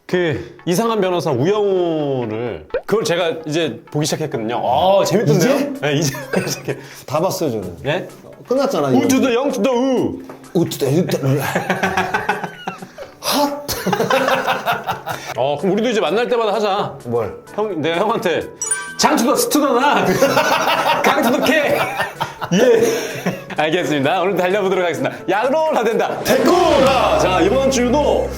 그 이상한 변호사 우영우를 그걸 제가 이제 보기 시작했거든요. 재밌던데요? 이제? 네, 이제 보기 시작해. 다 봤어요 저는. 네? 끝났잖아. 우 투 더 영 투 더 우. 우투다 핫. 그럼 우리도 이제 만날 때마다 하자. 뭘? 내가 형한테 장투더 스투더나 강투더 캐. 예. 알겠습니다. 오늘 달려보도록 하겠습니다. 야로라 된다. 댓글라. 자, 이번 주도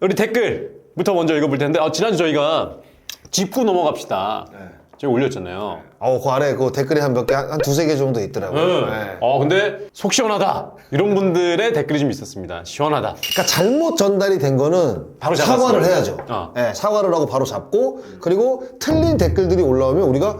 우리 댓글부터 먼저 읽어볼 텐데 지난주 저희가 짚고 넘어갑시다. 저희 올렸잖아요. 그 아래 그 댓글이 한 몇 개, 한 두세 개 정도 있더라고요. 네. 근데 속 시원하다. 이런 분들의 댓글이 좀 있었습니다. 시원하다. 그러니까 잘못 전달이 된 거는 바로 사과를 잡았어요. 해야죠. 네, 사과를 하고 바로 잡고 그리고 틀린 댓글들이 올라오면 우리가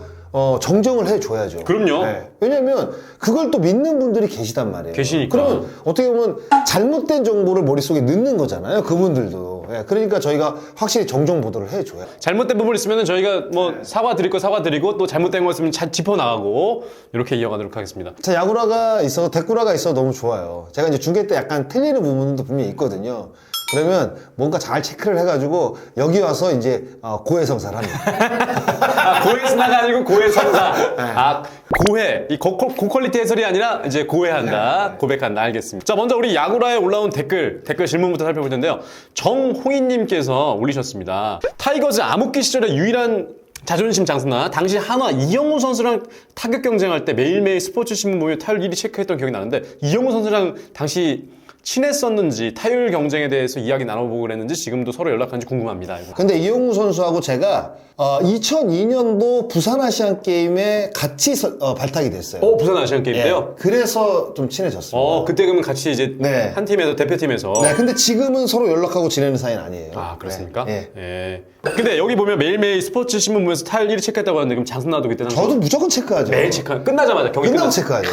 정정을 해줘야죠. 그럼요. 네. 왜냐면 그걸 또 믿는 분들이 계시단 말이에요. 계시니까. 그러면 어떻게 보면 잘못된 정보를 머릿속에 넣는 거잖아요. 그분들도. 네, 그러니까 저희가 확실히 정정 보도를 해줘야. 잘못된 부분 있으면 저희가 사과 드릴 거 사과 드리고 또 잘못된 거 있으면 짚어나가고 이렇게 이어가도록 하겠습니다. 자, 야구라가 있어서 댓구라가 있어서 너무 좋아요. 제가 이제 중계 때 약간 틀리는 부분도 분명히 있거든요. 그러면 뭔가 잘 체크를 해가지고 여기 와서 이제 고해성사를 합니다. 고해성사가 아니고 고해성사. 고해. 이 고퀄리티 해설이 아니라 이제 고해한다. 고백한다. 알겠습니다. 자, 먼저 우리 야구라에 올라온 댓글 질문부터 살펴볼 텐데요. 정홍희님께서 올리셨습니다. 타이거즈 암흑기 시절의 유일한 자존심 장수나 당시 한화 이영우 선수랑 타격 경쟁할 때 매일매일 스포츠 신문 보며 타율 1위 체크했던 기억이 나는데 이영우 선수랑 당시 친했었는지 타율 경쟁에 대해서 이야기 나눠보고 그랬는지 지금도 서로 연락하는지 궁금합니다. 이거. 근데 이영우 선수하고 제가 2002년도 부산 아시안 게임에 같이 발탁이 됐어요. 부산 아시안 게임인데요? 예, 그래서 좀 친해졌습니다. 그때 그러면 같이 이제 네. 한 팀에서 대표팀에서. 네, 근데 지금은 서로 연락하고 지내는 사이는 아니에요. 그렇습니까? 네. 예. 근데 여기 보면 매일매일 스포츠 신문 보면서 타율 1위 체크했다고 하는데 그럼 장승나도 그때 당시 저도 무조건 체크하죠. 매일 체크. 끝나자마자 경기 끝나고 끝나서. 체크하죠.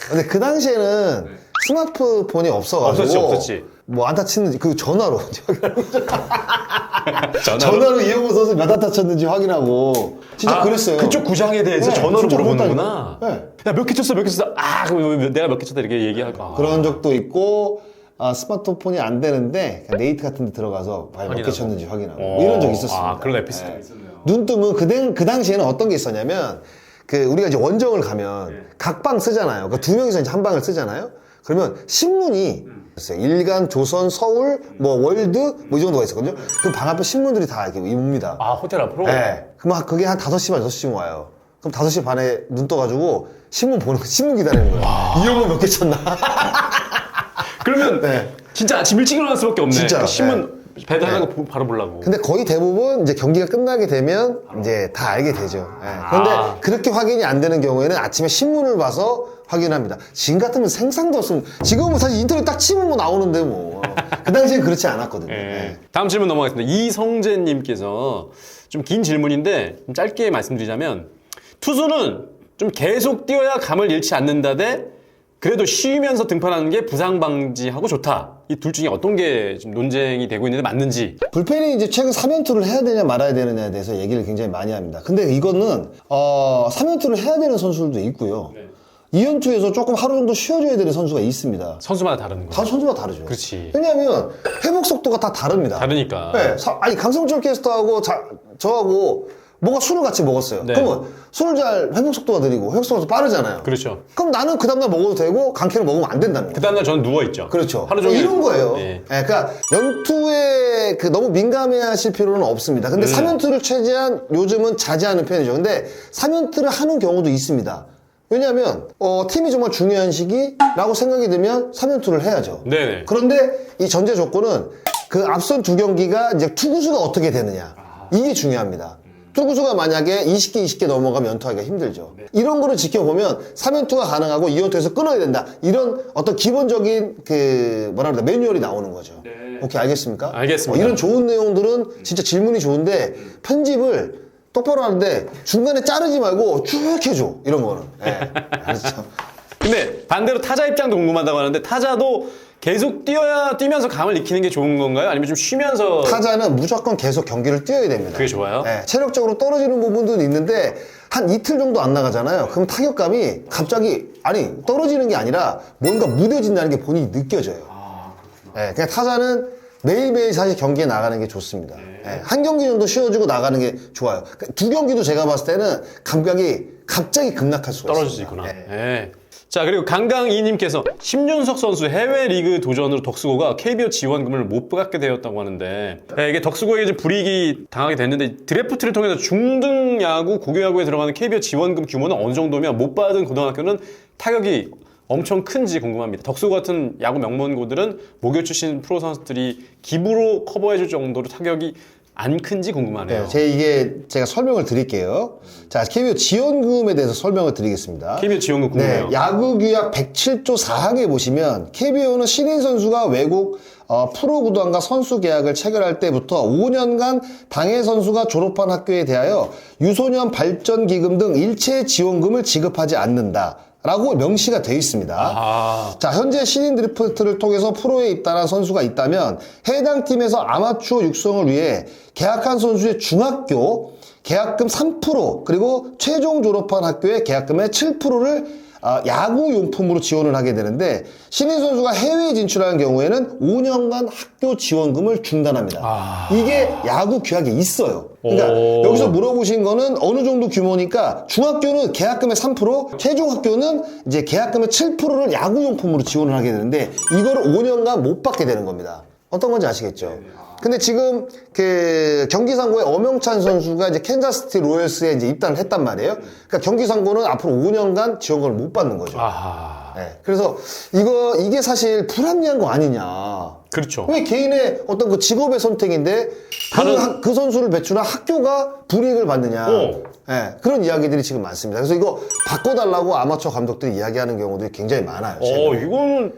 근데 그 당시에는 없었지, 스마트폰이 없어가지고 없었지. 뭐 안타 치는지 그 전화로 전화로 이영우 선수 몇 안타 쳤는지 확인하고 진짜 그랬어요. 그쪽 구장에 대해서 네, 전화로 진짜 물어보는구나. 네. 야, 몇 개 쳤어, 몇 개 쳤어. 그럼 내가 몇 개 쳤다 이렇게 얘기할까. 그런 적도 있고 스마트폰이 안 되는데 네이트 같은 데 들어가서 몇 개 확인하고. 쳤는지 확인하고 뭐 이런 적 있었습니다. 그런 에피소드. 눈 뜨면 그 당시에는 어떤 게 있었냐면 우리가 이제 원정을 가면 각 방 쓰잖아요. 그 두 명이서 이제 한 방을 쓰잖아요. 그러면 신문이 있어요. 일간, 조선, 서울, 뭐 월드 뭐 이 정도가 있었거든요. 그 방 앞에 신문들이 다 이렇게 옵니다. 호텔 앞으로? 네. 그럼 그게 한 5시 반, 6시쯤 와요. 그럼 5시 반에 눈 떠가지고 신문 보는 거, 신문 기다리는 거예요. 이영우 몇 개 쳤나? 그러면 네. 진짜 아침 일찍 일어날 수밖에 없네. 진짜, 신문 배달하고 바로 보려고. 근데 거의 대부분 이제 경기가 끝나게 되면 이제 다 알게 되죠. 그런데 그렇게 확인이 안 되는 경우에는 아침에 신문을 봐서 확인합니다. 지금 같으면 생산도 없으면 지금은 사실 인터넷 딱 치면 뭐 나오는데 뭐. 그 당시엔 그렇지 않았거든요. 다음 질문 넘어가겠습니다. 이성재님께서 좀 긴 질문인데 좀 짧게 말씀드리자면 투수는 좀 계속 뛰어야 감을 잃지 않는다 대 그래도 쉬면서 등판하는 게 부상 방지하고 좋다. 이 둘 중에 어떤 게 지금 논쟁이 되고 있는데 맞는지. 불펜이 이제 최근 3연투를 해야 되냐 말아야 되느냐에 대해서 얘기를 굉장히 많이 합니다. 근데 이거는 3연투를 해야 되는 선수들도 있고요. 2연투에서 조금 하루 정도 쉬어줘야 되는 선수가 있습니다. 선수마다 다른 거. 다 선수가 다르죠. 그렇지. 왜냐하면 회복 속도가 다 다릅니다. 다르니까. 네, 아니 강성철 캐스터하고 저하고 뭔가 술을 같이 먹었어요. 네. 그러면 술을 잘 회복 속도가 느리고 회복 속도가 빠르잖아요. 그렇죠. 그럼 나는 그 다음날 먹어도 되고 강캐를 먹으면 안 된다는 거예요. 그 다음날 저는 누워있죠. 그렇죠. 하루 종일. 이런 거예요. 네. 그러니까 연투에 너무 민감해 하실 필요는 없습니다. 근데 3연투를 최대한 요즘은 자제하는 편이죠. 근데 3연투를 하는 경우도 있습니다. 왜냐하면 팀이 정말 중요한 시기라고 생각이 들면 3연투를 해야죠. 네네. 그런데 이 전제 조건은 그 앞선 두 경기가 이제 투구수가 어떻게 되느냐 이게 중요합니다. 투구수가 만약에 20개 넘어가면 연투하기가 힘들죠. 이런 거를 지켜보면 3연투가 가능하고 2연투에서 끊어야 된다. 이런 어떤 기본적인 매뉴얼이 나오는 거죠. 오케이, 알겠습니까? 알겠습니다. 이런 좋은 내용들은 진짜 질문이 좋은데 편집을 똑바로 하는데 중간에 자르지 말고 쭉 해줘. 이런 거는. 그렇죠. 근데 반대로 타자 입장도 궁금하다고 하는데 타자도 계속 뛰면서 감을 익히는 게 좋은 건가요? 아니면 좀 쉬면서 타자는 무조건 계속 경기를 뛰어야 됩니다. 그게 좋아요? 체력적으로 떨어지는 부분도 있는데 한 이틀 정도 안 나가잖아요. 그럼 타격감이 갑자기 떨어지는 게 아니라 뭔가 무뎌진다는 게 본인이 느껴져요. 그냥 타자는 매일매일 사실 경기에 나가는 게 좋습니다. 예, 한 경기 정도 쉬어주고 나가는 게 좋아요. 그러니까 두 경기도 제가 봤을 때는 감각이 갑자기 급락할 수가 떨어질 수 있습니다. 있구나. 예. 자, 그리고 강강이님께서 심준석 선수 해외 리그 도전으로 덕수고가 KBO 지원금을 못 받게 되었다고 하는데, 예, 이게 덕수고에게 이제 불이익이 당하게 됐는데, 드래프트를 통해서 중등 야구, 고교야구에 들어가는 KBO 지원금 규모는 어느 정도면 못 받은 고등학교는 타격이 엄청 큰지 궁금합니다. 덕수고 같은 야구 명문고들은 모교 출신 프로 선수들이 기부로 커버해줄 정도로 타격이 안 큰지 궁금하네요. 제가 설명을 드릴게요. 자, KBO 지원금에 대해서 설명을 드리겠습니다. KBO 지원금 궁금해요. 야구 규약 107조 4항에 보시면 KBO는 신인 선수가 외국 프로 구단과 선수 계약을 체결할 때부터 5년간 당해 선수가 졸업한 학교에 대하여 유소년 발전 기금 등 일체 지원금을 지급하지 않는다. 라고 명시가 되어 있습니다. 자, 현재 신인 드래프트를 통해서 프로에 입단한 선수가 있다면 해당 팀에서 아마추어 육성을 위해 계약한 선수의 중학교 계약금 3% 그리고 최종 졸업한 학교의 계약금의 7%를 야구 용품으로 지원을 하게 되는데 신인 선수가 해외에 진출하는 경우에는 5년간 학교 지원금을 중단합니다. 이게 야구 규약에 있어요. 그러니까 여기서 물어보신 거는 어느 정도 규모니까 중학교는 계약금의 3%, 최종 학교는 이제 계약금의 7%를 야구 용품으로 지원을 하게 되는데 이거를 5년간 못 받게 되는 겁니다. 어떤 건지 아시겠죠? 근데 지금 그 경기상고의 엄영찬 선수가 이제 캔자스시티 로열스에 이제 입단을 했단 말이에요. 그러니까 경기상고는 앞으로 5년간 지원금을 못 받는 거죠. 네. 그래서 이게 사실 불합리한 거 아니냐. 그렇죠. 왜 개인의 어떤 그 직업의 선택인데 그 선수를 배출한 학교가 불이익을 받느냐. 네. 그런 이야기들이 지금 많습니다. 그래서 이거 바꿔달라고 아마추어 감독들이 이야기하는 경우들이 굉장히 많아요. 이거는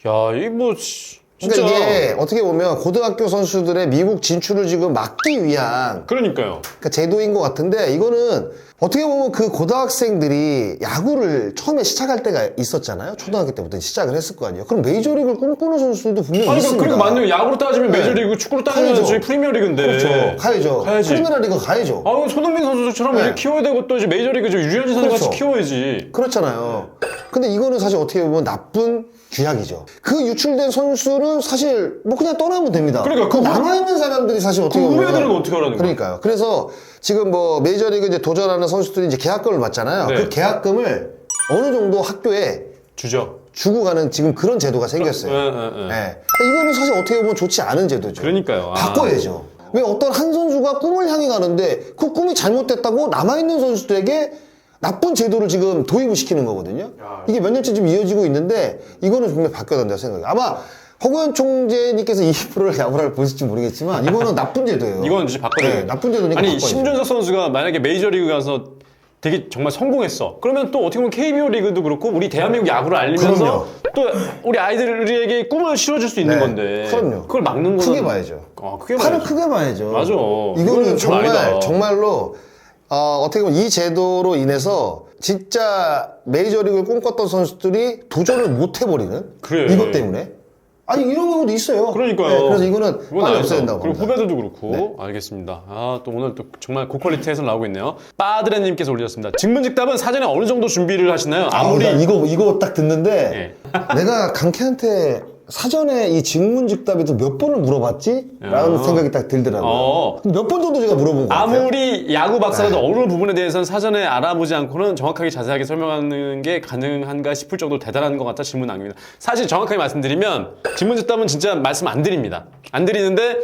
이 뭐 진짜. 그러니까 이게 어떻게 보면 고등학교 선수들의 미국 진출을 지금 막기 위한 그러니까요. 제도인 것 같은데 이거는 어떻게 보면 그 고등학생들이 야구를 처음에 시작할 때가 있었잖아요. 초등학교 때부터 시작을 했을 거 아니에요. 그럼 메이저리그를 꿈꾸는 선수들도 분명히 있습니다. 그러니까 맞네요. 야구로 따지면 메이저리그, 축구로 따지면 저희 프리미어리그인데. 그렇죠. 가야지. 프리미어리그 가야죠. 손흥민 선수처럼 이렇게 키워야 되고 또 이제 메이저리그 유현진 선수 같이 키워야지. 그렇잖아요. 근데 이거는 사실 어떻게 보면 나쁜 규약이죠. 그 유출된 선수는 사실 뭐 그냥 떠나면 됩니다. 그러니까 그 남아있는 사람들이 사실 어떻게 보면 후배들은 어떻게 하라는 거야? 그러니까요. 그래서 지금 뭐 메이저리그 이제 도전하는 선수들이 이제 계약금을 받잖아요. 네. 그 계약금을 어느 정도 학교에 주고 가는 지금 그런 제도가 생겼어요. 네. 이거는 사실 어떻게 보면 좋지 않은 제도죠. 그러니까요. 바꿔야죠. 왜 어떤 한 선수가 꿈을 향해 가는데 그 꿈이 잘못됐다고 남아있는 선수들에게 나쁜 제도를 지금 도입을 시키는 거거든요. 이게 몇 년째 지금 이어지고 있는데 이거는 분명히 바뀌어야 된다고 생각해요. 아마 허구현 총재님께서 이 프로를 야구를 보실지 모르겠지만 이거는 나쁜 제도예요. 이건 진짜 바꿔야 돼요. 나쁜 제도니까 아니 바꿔야죠. 심준석 선수가 만약에 메이저리그 가서 되게 정말 성공했어. 그러면 또 어떻게 보면 KBO 리그도 그렇고 우리 대한민국 야구를 알리면서 그럼요. 또 우리 아이들에게 꿈을 실어줄 수 있는 건데 그럼요. 그걸 막는 거는 크게 봐야죠. 팔은 크게 봐야죠. 맞아. 이거는 좀 아니다. 정말로 어떻게 보면 이 제도로 인해서 진짜 메이저리그를 꿈꿨던 선수들이 도전을 못 해버리는 그래. 이것 때문에 아니 이런 경우도 있어요. 그러니까요. 그래서 이거는 빨리 없애야 된다고 그리고 봅니다. 후배들도 그렇고. 알겠습니다. 또 오늘 또 정말 고퀄리티 해설 나오고 있네요. 빠드레님께서 올리셨습니다. 직문직답은 사전에 어느 정도 준비를 하시나요? 아무리 나 이거 딱 듣는데 내가 강캐한테 사전에 이 직문직답에서 몇 번을 물어봤지? 라는 생각이 딱 들더라고요. 몇 번 정도 제가 물어본 것 같아요. 아무리 야구 박사라도 어느 부분에 대해서는 사전에 알아보지 않고는 정확하게 자세하게 설명하는 게 가능한가 싶을 정도로 대단한 것 같아 질문 남깁니다. 사실 정확하게 말씀드리면 직문직답은 진짜 말씀 안 드립니다. 안 드리는데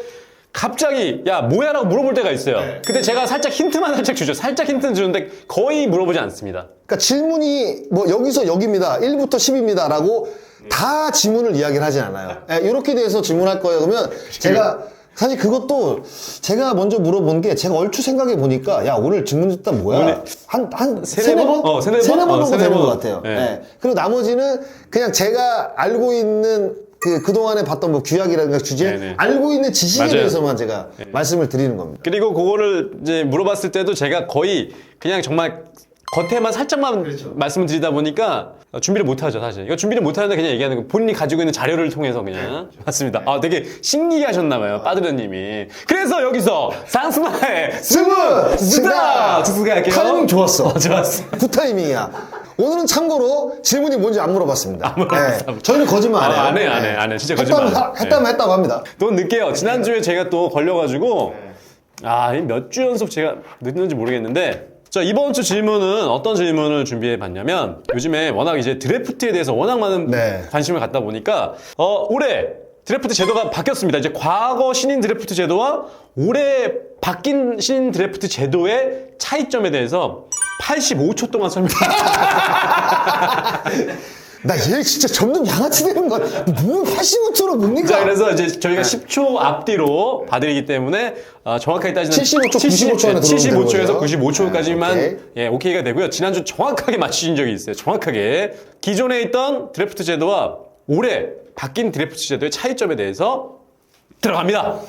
갑자기 야 뭐야 라고 물어볼 때가 있어요. 근데 제가 살짝 힌트만 살짝 주죠. 살짝 힌트는 주는데 거의 물어보지 않습니다. 그러니까 질문이 뭐 여기서 여기입니다. 1부터 10입니다. 라고 다 지문을 이야기를 하진 않아요. 이렇게 돼서 질문할 거예요. 그러면 제가 사실 그것도 제가 먼저 물어본 게 제가 얼추 생각해 보니까 야 오늘 질문집단 뭐야? 한 세네 번? 세네 번 정도 되는 것 같아요. 그리고 나머지는 그냥 제가 알고 있는 그동안에 봤던 뭐 규약이라든가 주제 알고 있는 지식에 대해서만 제가 말씀을 드리는 겁니다. 그리고 그거를 이제 물어봤을 때도 제가 거의 그냥 정말 겉에만 살짝만 말씀을 드리다 보니까 준비를 못하죠 사실. 이거 준비를 못하는데 그냥 얘기하는 거 본인이 가지고 있는 자료를 통해서 그냥 맞습니다. 되게 신기하셨나봐요 빠드레님이. 그래서 여기서 상스마의 승부! 스타! 주스가 할게요. 타이밍 좋았어. 좋았어. 굿 타이밍이야. 오늘은 참고로 질문이 뭔지 안 물어봤습니다. 네, 저희는 거짓말 안 해요. 안 해. 진짜 거짓말 안 해. 했다면 했다고 합니다. 또 늦게요. 지난주에 제가 또 걸려가지고, 몇 주 연속 제가 늦는지 모르겠는데, 자, 이번 주 질문은 어떤 질문을 준비해 봤냐면, 요즘에 워낙 이제 드래프트에 대해서 워낙 많은 네. 관심을 갖다 보니까, 올해 드래프트 제도가 바뀌었습니다. 이제 과거 신인 드래프트 제도와 올해 바뀐 신인 드래프트 제도의 차이점에 대해서 85초 동안 나 얘 진짜 점점 양아치 되는 거야. 뭐 85초로 뭡니까? 자, 그래서 이제 저희가 10초 앞뒤로 봐드리기 때문에 정확하게 따지면 75초, 95초 안에 들어오면 75초에서 되는 95초까지만 오케이가 되고요. 지난주 정확하게 맞추신 적이 있어요. 정확하게. 기존에 있던 드래프트 제도와 올해 바뀐 드래프트 제도의 차이점에 대해서 들어갑니다.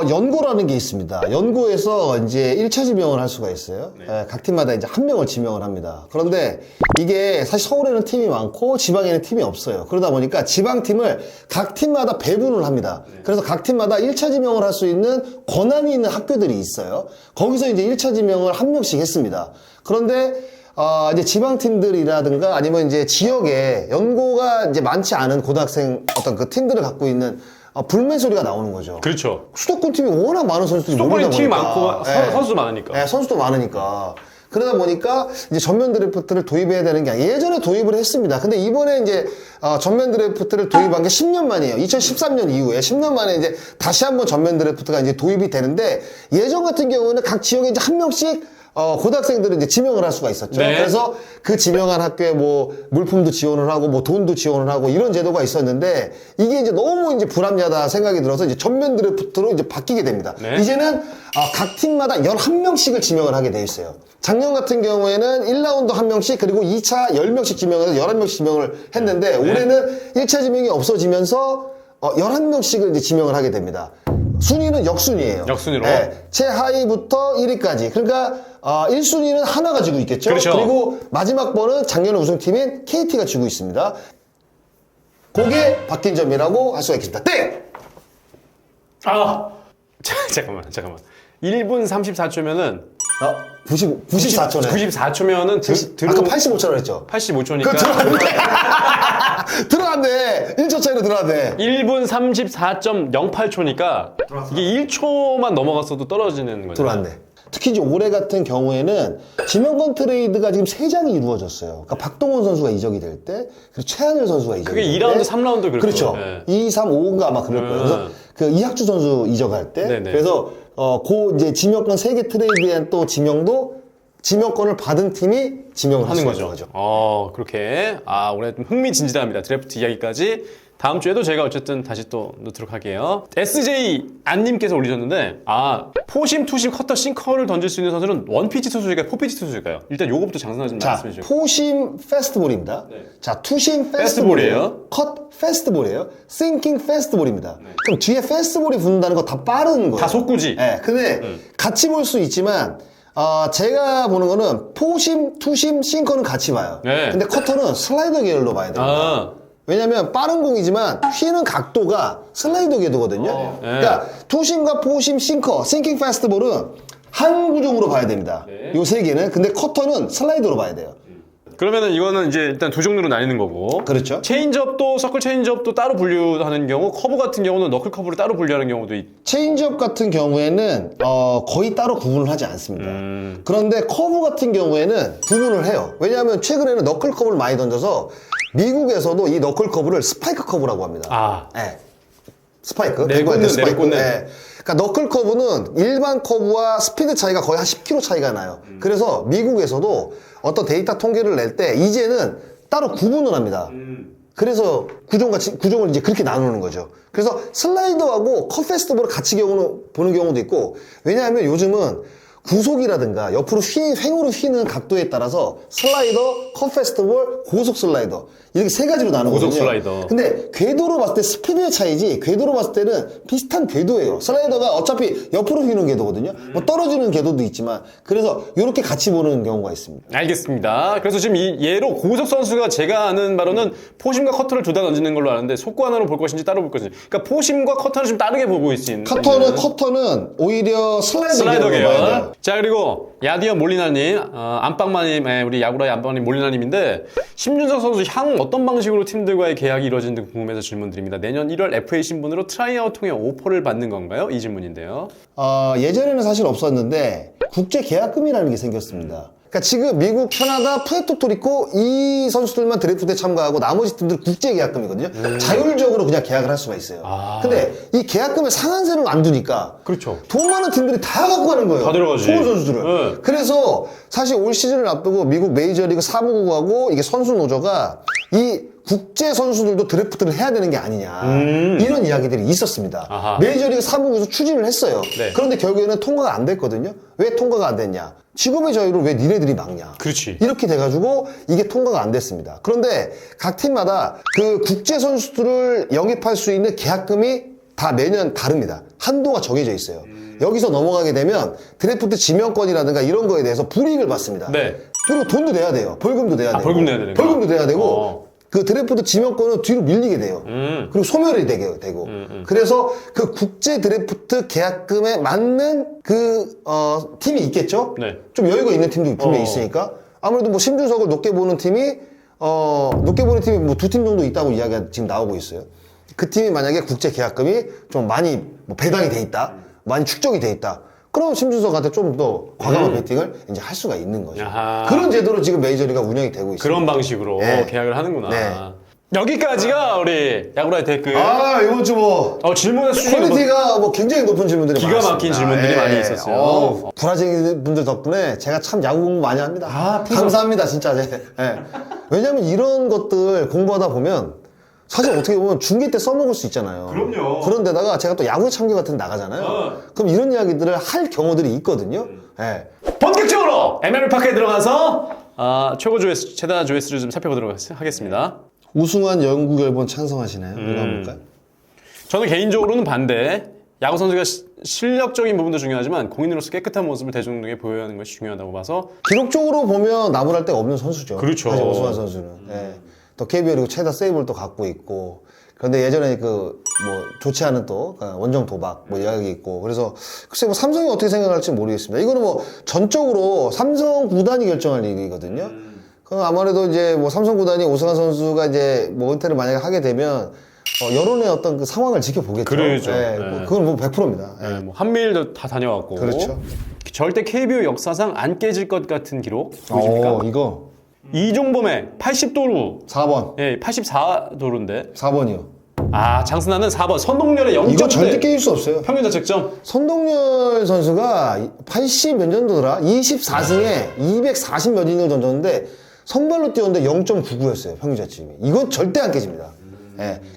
연고라는 게 있습니다. 연고에서 이제 1차 지명을 할 수가 있어요. 각 팀마다 이제 한 명을 지명을 합니다. 그런데 이게 사실 서울에는 팀이 많고 지방에는 팀이 없어요. 그러다 보니까 지방팀을 각 팀마다 배분을 합니다. 그래서 각 팀마다 1차 지명을 할 수 있는 권한이 있는 학교들이 있어요. 거기서 이제 1차 지명을 한 명씩 했습니다. 그런데 이제 지방팀들이라든가 아니면 이제 지역에 연고가 이제 많지 않은 고등학생 어떤 그 팀들을 갖고 있는 불매 소리가 나오는 거죠. 그렇죠. 수도권 팀이 워낙 많은 선수들이 수도권에 팀이 보니까. 많고 선수도 많으니까. 네, 선수도 많으니까. 그러다 보니까 이제 전면 드래프트를 도입해야 되는 게 아니라 예전에 도입을 했습니다. 근데 이번에 이제 전면 드래프트를 도입한 게 10년 만이에요. 2013년 이후에 10년 만에 이제 다시 한번 전면 드래프트가 이제 도입이 되는데 예전 같은 경우는 각 지역에 이제 한 명씩 고등학생들은 이제 지명을 할 수가 있었죠. 네. 그래서 그 지명한 학교에 뭐 물품도 지원을 하고 뭐 돈도 지원을 하고 이런 제도가 있었는데 이게 이제 너무 이제 불합리하다 생각이 들어서 이제 전면 드래프트로 이제 바뀌게 됩니다. 네. 이제는 각 팀마다 11명씩을 지명을 하게 돼 있어요. 작년 같은 경우에는 1라운드 1명씩 그리고 2차 10명씩 지명을 해서 11명씩 지명을 했는데 올해는 1차 지명이 없어지면서 11명씩을 이제 지명을 하게 됩니다. 순위는 역순위예요. 역순위로. 네, 최하위부터 1위까지. 그러니까 1순위는 하나 가지고 있겠죠. 그렇죠. 그리고 마지막 번은 작년 우승팀인 KT가 쥐고 있습니다. 그게 바뀐 점이라고 할 수가 있겠습니다. 땡! 잠깐만. 1분 34초면은 94초네. 94초면은 아까 85초라고 했죠. 85초니까 그거 들어갔네. 들어갔네. 1초 차이로 들어갔네. 1분 34.08초니까 이게 1초만 넘어갔어도 떨어지는 거죠. 들어왔네. 특히 이제 올해 같은 경우에는 지명권 트레이드가 지금 3장이 이루어졌어요. 그러니까 박동원 선수가 이적이 될 때, 그리고 최한일 선수가 이적이 그게 될 2라운드, 때. 3라운드 그럴 그렇죠. 거예요. 2, 3, 5인가 아마 그럴 거예요. 그래서 그 이학주 선수 이적할 때. 네네. 그래서 그 이제 지명권 3개 트레이드한 또 지명권을 받은 팀이 지명을 하는 할 수가 거죠. 있는 거죠. 그렇게. 오늘 좀 흥미진진합니다. 드래프트 이야기까지. 다음 주에도 제가 어쨌든 다시 또 넣도록 할게요. SJ 안님께서 올리셨는데, 포심, 투심, 커터, 싱커를 던질 수 있는 선수는 원피치 투수일까요? 포피치 투수일까요? 일단 요거부터 장사하지 자, 말씀해 주세요. 포심 페스트볼입니다. 자, 투심 페스트볼이에요. 페스트볼이에요. 컷 페스트볼이에요. 싱킹 페스트볼입니다. 그럼 뒤에 페스트볼이 붙는다는 거 다 빠른 거예요. 다 속구지. 네, 근데 같이 볼 수 있지만 제가 보는 거는 포심, 투심, 싱커는 같이 봐요. 네. 근데 커터는 슬라이더 계열로 봐야 됩니다. 왜냐면 빠른 공이지만 휘는 각도가 슬라이더 궤도거든요. 그러니까 투심과 포심, 싱커, 싱킹 페스트볼은 한 구종으로 봐야 됩니다. 요 세 개는. 근데 커터는 슬라이더로 봐야 돼요. 그러면은 이거는 이제 일단 두 종류로 나뉘는 거고. 그렇죠. 체인지업도 서클 체인지업도 따로 분류하는 경우, 커브 같은 경우는 너클 커브를 따로 분류하는 경우도 체인지업 같은 경우에는 거의 따로 구분을 하지 않습니다. 그런데 커브 같은 경우에는 구분을 해요. 왜냐하면 최근에는 너클 커브를 많이 던져서 미국에서도 이 너클 커브를 스파이크 커브라고 합니다. 네. 스파이크. 내꽂는. 네. 그러니까 너클 커브는 일반 커브와 스피드 차이가 거의 한 10km 차이가 나요. 그래서 미국에서도 어떤 데이터 통계를 낼 때 이제는 따로 구분을 합니다. 그래서 구종을 이제 그렇게 나누는 거죠. 그래서 슬라이더하고 컷 페스트볼을 같이 보는 경우도 있고, 왜냐하면 요즘은 구속이라든가 옆으로 횡으로 휘는 각도에 따라서 슬라이더, 컷 페스트볼, 고속 슬라이더 이렇게 세 가지로 나누거든요. 고속 슬라이더. 근데 궤도로 봤을 때 스피드의 차이지 궤도로 봤을 때는 비슷한 궤도예요. 슬라이더가 어차피 옆으로 휘는 궤도거든요. 뭐 떨어지는 궤도도 있지만 그래서 이렇게 같이 보는 경우가 있습니다. 알겠습니다. 그래서 지금 이 얘로 고우석 선수가 제가 아는 바로는 포심과 커터를 둘 다 던지는 걸로 아는데 속구 하나로 볼 것인지 따로 볼 것인지. 그러니까 포심과 커터를 좀 다르게 보고 있는. 커터는 오히려 슬라이더 계열로 봐야 돼요. 자, 그리고 야디어 몰리나님, 안방마님, 우리 야구라의 안방마님 몰리나님인데 심준석 선수 향후 어떤 방식으로 팀들과의 계약이 이루어지는지 궁금해서 질문드립니다. 내년 1월 FA 신분으로 트라이아웃 통해 오퍼를 받는 건가요? 이 질문인데요. 예전에는 사실 없었는데 국제 계약금이라는 게 생겼습니다. 그러니까 지금 미국, 캐나다, 푸에르토리코 이 선수들만 드래프트에 참가하고 나머지 팀들 국제 계약금이거든요. 자율적으로 그냥 계약을 할 수가 있어요. 근데 이 계약금의 상한선을 안 두니까 그렇죠. 돈 많은 팀들이 다 갖고 가는 거예요. 다 들어가지. 좋은 선수들을. 네. 그래서 사실 올 시즌을 앞두고 미국 메이저리그 사무국하고 이게 선수 노조가 이 국제 선수들도 드래프트를 해야 되는 게 아니냐 이런 이야기들이 있었습니다. 아하. 메이저리그 사무국에서 추진을 했어요. 네. 그런데 결국에는 통과가 안 됐거든요. 왜 통과가 안 됐냐? 직업의 자유를 왜 니네들이 막냐? 그렇지. 이렇게 돼가지고 이게 통과가 안 됐습니다. 그런데 각 팀마다 그 국제 선수들을 영입할 수 있는 계약금이 다 매년 다릅니다. 한도가 정해져 있어요. 여기서 넘어가게 되면 드래프트 지명권이라든가 이런 거에 대해서 불이익을 받습니다. 네. 그리고 돈도 내야 돼요. 벌금도 내야 되고. 벌금 내야 되는 거야? 벌금도 내야 되고. 그 드래프트 지명권은 뒤로 밀리게 돼요. 그리고 소멸이 되고. 그래서 그 국제 드래프트 계약금에 맞는 팀이 있겠죠? 네. 좀 여유가 있는 팀도 분명히 있으니까. 아무래도 뭐 심준석을 높게 보는 팀이 뭐 두 팀 정도 있다고 이야기가 지금 나오고 있어요. 그 팀이 만약에 국제 계약금이 좀 많이 뭐 배당이 돼 있다. 많이 축적이 돼 있다. 그럼 심준석한테 좀 더 과감한 배팅을 이제 할 수가 있는 거죠. 아하. 그런 제도로 지금 메이저리가 운영이 되고 있습니다. 그런 방식으로 네. 계약을 하는구나. 네. 여기까지가 우리 야구라의 댓글. 이번 주 뭐 질문의 수준이 퀄리티가 뭐 굉장히 높은 질문들이 기가 많았습니다. 막힌 질문들이 많이 있었어요. 브라질 분들 덕분에 제가 참 야구 공부 많이 합니다. 감사합니다, 진짜. 왜냐면 이런 것들 공부하다 보면 사실 어떻게 보면 중계 때 써먹을 수 있잖아요. 그럼요. 그런데다가 제가 또 야구 참교 같은 데 나가잖아요. 그럼 이런 이야기들을 할 경우들이 있거든요. 본격적으로 MLB 파크에 들어가서 최고 조회수, 최다 조회수를 좀 살펴보도록 하겠습니다. 우승한 영구 결본 찬성하시나요? 이거 한번 볼까요? 저는 개인적으로는 반대. 야구 선수가 실력적인 부분도 중요하지만 공인으로서 깨끗한 모습을 대중에게 보여야 하는 것이 중요하다고 봐서 기록적으로 보면 나무랄 데가 없는 선수죠. 그렇죠. 사실 오승환 선수는. 또 KBO 그리고 최다 세이브를 또 갖고 있고. 그런데 예전에 좋지 않은 또 원정 도박 이야기 있고. 그래서 글쎄 삼성이 어떻게 생각할지 모르겠습니다. 이거는 전적으로 삼성 구단이 결정할 일이거든요. 그럼 아무래도 이제 삼성 구단이 오승환 선수가 이제 은퇴를 만약에 하게 되면 여론의 어떤 그 상황을 지켜보겠죠. 그러죠. 그건 100%입니다. 한미일도 다 다녀왔고. 그렇죠. 절대 KBO 역사상 안 깨질 것 같은 기록 보이십니까? 이거 이종범의 80도루. 4번. 84도루인데. 4번이요. 장승환은 4번. 선동열의 0점대. 이거 절대 깨질 수 없어요. 평균 자책점. 선동열 선수가 80 몇 년도더라? 24승에 240 몇 이닝을 던졌는데 선발로 뛰었는데 0.99였어요. 평균 자책점이. 이건 절대 안 깨집니다.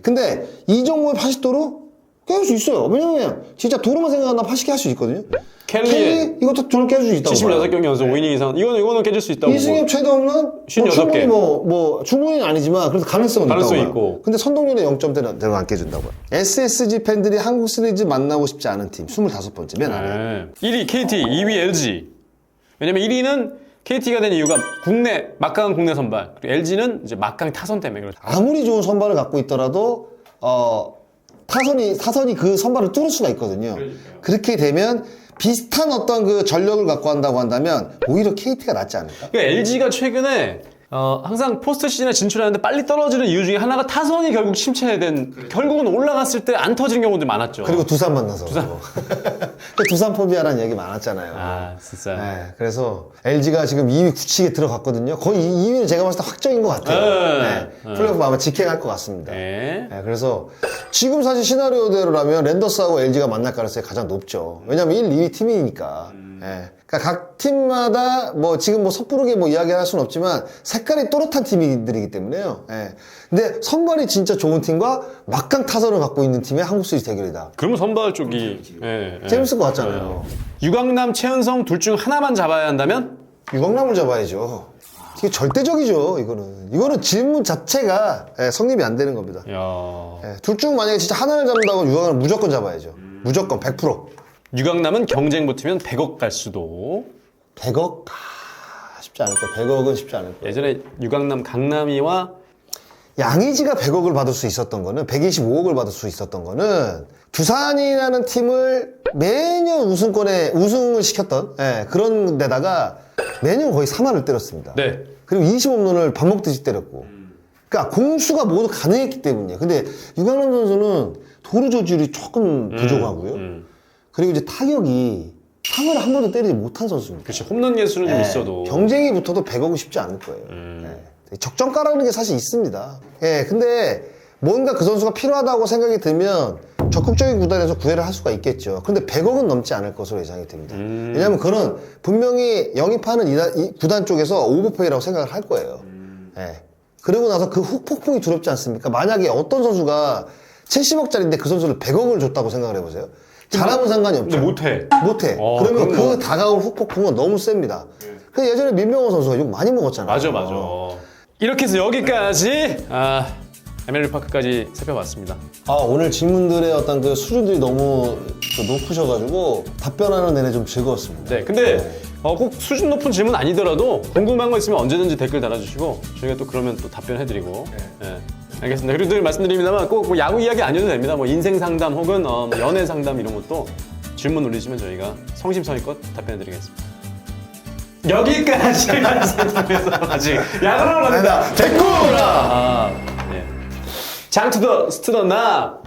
근데 이종범의 80도루 깰 수 있어요. 왜냐면 진짜 도루만 생각한다면 80개 할 수 있거든요. 켈리 이것도 저는 깰 수 있다고 76경기 연속 5이닝 이상. 이거는 깨질 수 있다고. 이승엽 최대홈런 56개. 충분히는 아니지만 그래도 가능성은 가능성이 있다고. 있고. 근데 선동열의 0점대로 안 깨준다고요. SSG 팬들이 한국 시리즈 만나고 싶지 않은 팀 25번째 맨 아래. 1위 KT, 2위 LG. 왜냐면 1위는 KT가 된 이유가 막강한 국내 선발. 그리고 LG는 이제 막강 타선 때문에 그렇죠. 아무리 좋은 선발을 갖고 있더라도 타선이 그 선발을 뚫을 수가 있거든요. 그렇게 되면 비슷한 어떤 그 전력을 갖고 한다고 한다면 오히려 KT가 낫지 않을까? 그러니까 LG가 최근에 항상 포스트 시즌에 진출하는데 빨리 떨어지는 이유 중에 하나가 타선이 결국 침체된 결국은 올라갔을 때 안 터지는 경우도 많았죠. 그리고 두산 만나서 두산 포비아라는 얘기 많았잖아요. 진짜. 그래서 LG가 지금 2위 굳히게 들어갔거든요. 거의 2위는 제가 봤을 때 확정인 것 같아요. 플레이오프 아마 직행할 것 같습니다. 그래서 지금 사실 시나리오대로라면 랜더스하고 LG가 만날 가능성이 가장 높죠. 왜냐면 1, 2위 팀이니까. 그러니까 각 팀마다 지금 섣부르게 이야기할 수는 없지만 색깔이 또렷한 팀들이기 때문에요. 근데 선발이 진짜 좋은 팀과 막강 타선을 갖고 있는 팀의 한국 시리즈 대결이다. 그러면 선발 쪽이 재밌을 것 같잖아요. 유강남, 최은성 둘 중 하나만 잡아야 한다면? 유강남을 잡아야죠. 이게 절대적이죠, 이거는 질문 자체가 예, 성립이 안 되는 겁니다. 야. 예, 둘 중 만약에 진짜 하나를 잡는다고 유강을 무조건 잡아야죠. 무조건 100%. 유강남은 경쟁 붙으면 100억 갈 수도. 100억? 쉽지 않을 거야. 100억은 쉽지 않을 거야. 예전에 유강남 강남이와 양의지가 100억을 받을 수 있었던 거는 125억을 받을 수 있었던 거는 두산이라는 팀을 매년 우승을 시켰던 예, 그런 데다가 매년 거의 3할을 때렸습니다. 네. 그리고 20홈런을 밥 먹듯이 때렸고 그러니까 공수가 모두 가능했기 때문이에요. 근데 유강남 선수는 도루 조절이 조금 부족하고요. 그리고 이제 타격이 상을 한 번도 때리지 못한 선수입니다. 그렇지. 홈런 예수는 좀 예, 있어도. 경쟁이 붙어도 100억은 쉽지 않을 거예요. 예. 적정가라는 게 사실 있습니다. 예, 근데 뭔가 그 선수가 필요하다고 생각이 들면 적극적인 구단에서 구애를 할 수가 있겠죠. 근데 100억은 넘지 않을 것으로 예상이 됩니다. 왜냐하면 그는 분명히 영입하는 이 구단 쪽에서 오버페이라고 생각을 할 거예요. 예. 그리고 나서 그 후폭풍이 두렵지 않습니까? 만약에 어떤 선수가 70억짜리인데 그 선수를 100억을 줬다고 생각을 해보세요. 잘하면 상관이 없죠. 근데 못해. 못해. 그럼 그러면 그 뭐. 다가올 후폭풍은 너무 셉니다. 그 예전에 민병헌 선수가 욕 많이 먹었잖아요. 맞아. 이렇게 해서 여기까지 MLB 파크까지 살펴봤습니다. 오늘 질문들의 어떤 그 수준들이 너무 높으셔가지고 답변하는 내내 좀 즐거웠습니다. 네, 근데 꼭 수준 높은 질문 아니더라도 궁금한 거 있으면 언제든지 댓글 달아주시고 저희가 또 그러면 또 답변해드리고. 네. 알겠습니다. 그리고 늘 말씀드립니다만 꼭 뭐 야구 이야기 아니어도 됩니다. 뭐 인생 상담 혹은 뭐 연애 상담 이런 것도 질문 올리시면 저희가 성심성의껏 답변해드리겠습니다. 여기까지 말씀드려서 아직 야구로 갑니다. 댓글! 네. 장투더 스투더 나